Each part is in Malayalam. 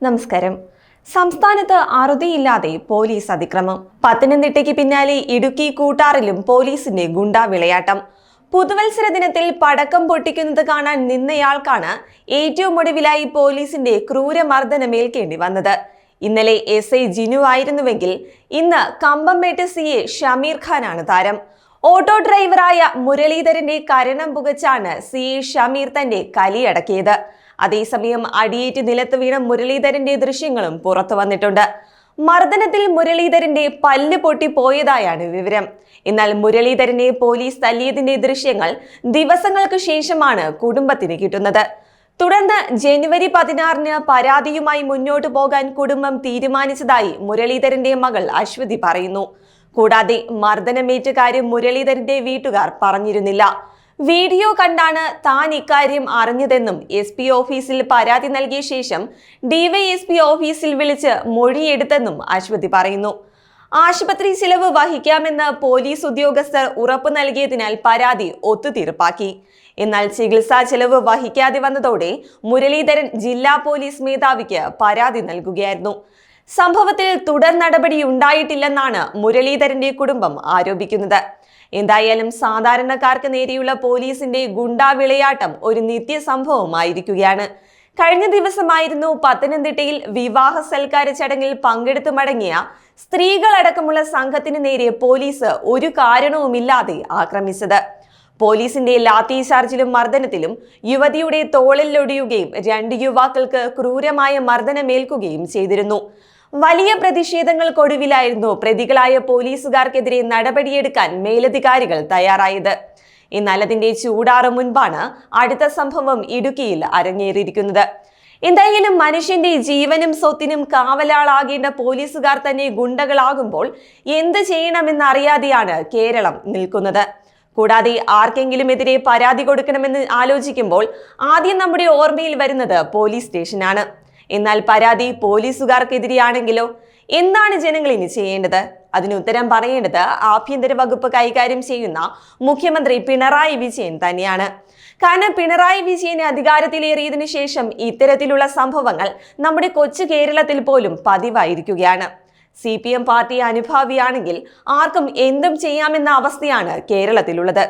നമസ്കാരം. സംസ്ഥാനത്ത് അറുതിയില്ലാതെ പോലീസ് അതിക്രമം. പത്തനംതിട്ടയ്ക്ക് പിന്നാലെ ഇടുക്കി കൂട്ടാറിലും പോലീസിന്റെ ഗുണ്ടാ വിളയാട്ടം. പുതുവത്സര ദിനത്തിൽ പടക്കം പൊട്ടിക്കുന്നത് കാണാൻ നിന്നയാൾക്കാണ് ഏറ്റവും ഒടുവിലായി പോലീസിന്റെ ക്രൂരമർദ്ദനമേൽക്കേണ്ടി വന്നത്. ഇന്നലെ SI ജിനു ആയിരുന്നുവെങ്കിൽ ഇന്ന് കമ്പംമേട്ട് CA ഷമീർ ഖാനാണ് താരം. ഓട്ടോ ഡ്രൈവറായ മുരളീധരന്റെ കരണം പുകച്ചാണ് CA ഷമീർ തന്റെ കലിയടക്കിയത്. അതേസമയം അടിയേറ്റ് നിലത്ത് വീണ മുരളീധരന്റെ ദൃശ്യങ്ങളും പുറത്തു വന്നിട്ടുണ്ട്. മർദ്ദനത്തിൽ മുരളീധരന്റെ പല്ല് പൊട്ടിപ്പോയതായാണ് വിവരം. എന്നാൽ മുരളീധരനെ പോലീസ് തല്ലിയതിന്റെ ദൃശ്യങ്ങൾ ദിവസങ്ങൾക്ക് ശേഷമാണ് കുടുംബത്തിന് കിട്ടുന്നത്. തുടർന്ന് ജനുവരി 16-ന് പരാതിയുമായി മുന്നോട്ടു പോകാൻ കുടുംബം തീരുമാനിച്ചതായി മുരളീധരന്റെ മകൾ അശ്വതി പറയുന്നു. കൂടാതെ മർദ്ദനമേറ്റ കാര്യം മുരളീധരന്റെ വീട്ടുകാർ പറഞ്ഞിരുന്നില്ല. വീഡിയോ കണ്ടാണ് താൻ ഇക്കാര്യം അറിഞ്ഞതെന്നും SP ഓഫീസിൽ പരാതി നൽകിയ ശേഷം DYSP ഓഫീസിൽ വിളിച്ച് മൊഴിയെടുത്തെന്നും അശ്വതി പറയുന്നു. ആശുപത്രി ചിലവ് വഹിക്കാമെന്ന് പോലീസ് ഉദ്യോഗസ്ഥർ ഉറപ്പു നൽകിയതിനാൽ പരാതി ഒത്തുതീർപ്പാക്കി. എന്നാൽ ചികിത്സാ ചെലവ് വഹിക്കാതെ വന്നതോടെ മുരളീധരൻ ജില്ലാ പോലീസ് മേധാവിക്ക് പരാതി നൽകുകയായിരുന്നു. സംഭവത്തിൽ തുടർ നടപടി ഉണ്ടായിട്ടില്ലെന്നാണ് മുരളീധരന്റെ കുടുംബം ആരോപിക്കുന്നത്. എന്തായാലും സാധാരണക്കാർക്ക് നേരെയുള്ള പോലീസിന്റെ ഗുണ്ടാ വിളയാട്ടം ഒരു നിത്യ സംഭവമായിരിക്കുകയാണ്. കഴിഞ്ഞ ദിവസമായിരുന്നു പത്തനംതിട്ടയിൽ വിവാഹ സൽക്കാര ചടങ്ങിൽ പങ്കെടുത്തു മടങ്ങിയ സ്ത്രീകളടക്കമുള്ള സംഘത്തിന് നേരെ പോലീസ് ഒരു കാരണവുമില്ലാതെ ആക്രമിച്ചത്. പോലീസിന്റെ ലാത്തി ചാർജിലും മർദ്ദനത്തിലും യുവതിയുടെ തോളിലൊടിയുകയും 2 യുവാക്കൾക്ക് ക്രൂരമായ മർദ്ദനമേൽക്കുകയും ചെയ്തിരുന്നു. വലിയ പ്രതിഷേധങ്ങൾക്കൊടുവിലായിരുന്നു പ്രതികളായ പോലീസുകാർക്കെതിരെ നടപടിയെടുക്കാൻ മേലധികാരികൾ തയ്യാറായത്. എന്നാൽ അതിന്റെ ചൂടാറ് മുൻപാണ് അടുത്ത സംഭവം ഇടുക്കിയിൽ അരങ്ങേറിയിരിക്കുന്നത്. എന്തായാലും മനുഷ്യന്റെ ജീവനും സ്വത്തിനും കാവലാളാകേണ്ട പോലീസുകാർ തന്നെ ഗുണ്ടകളാകുമ്പോൾ എന്ത് ചെയ്യണമെന്നറിയാതെയാണ് കേരളം നിൽക്കുന്നത്. കൂടാതെ ആർക്കെങ്കിലും എതിരെ പരാതി കൊടുക്കണമെന്ന് ആലോചിക്കുമ്പോൾ ആദ്യം നമ്മുടെ ഓർമ്മയിൽ വരുന്നത് പോലീസ് സ്റ്റേഷനാണ്. എന്നാൽ പരാതി പോലീസുകാർക്കെതിരെയാണെങ്കിലോ? എന്താണ് ജനങ്ങൾ ഇനി ചെയ്യേണ്ടത്? അതിന് ഉത്തരം പറയേണ്ടത് ആഭ്യന്തര വകുപ്പ് കൈകാര്യം ചെയ്യുന്ന മുഖ്യമന്ത്രി പിണറായി വിജയൻ തന്നെയാണ്. കാരണം പിണറായി വിജയനെ അധികാരത്തിലേറിയതിനു ശേഷം ഇത്തരത്തിലുള്ള സംഭവങ്ങൾ നമ്മുടെ കൊച്ചു കേരളത്തിൽ പോലും പതിവായിരിക്കുകയാണ്. CPM പാർട്ടി അനുഭാവിയാണെങ്കിൽ ആർക്കും എന്തും ചെയ്യാമെന്ന അവസ്ഥയാണ് കേരളത്തിലുള്ളത്.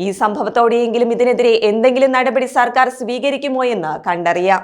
ഈ സംഭവത്തോടെയെങ്കിലും ഇതിനെതിരെ എന്തെങ്കിലും നടപടി സർക്കാർ സ്വീകരിക്കുമോ എന്ന് കണ്ടറിയാം.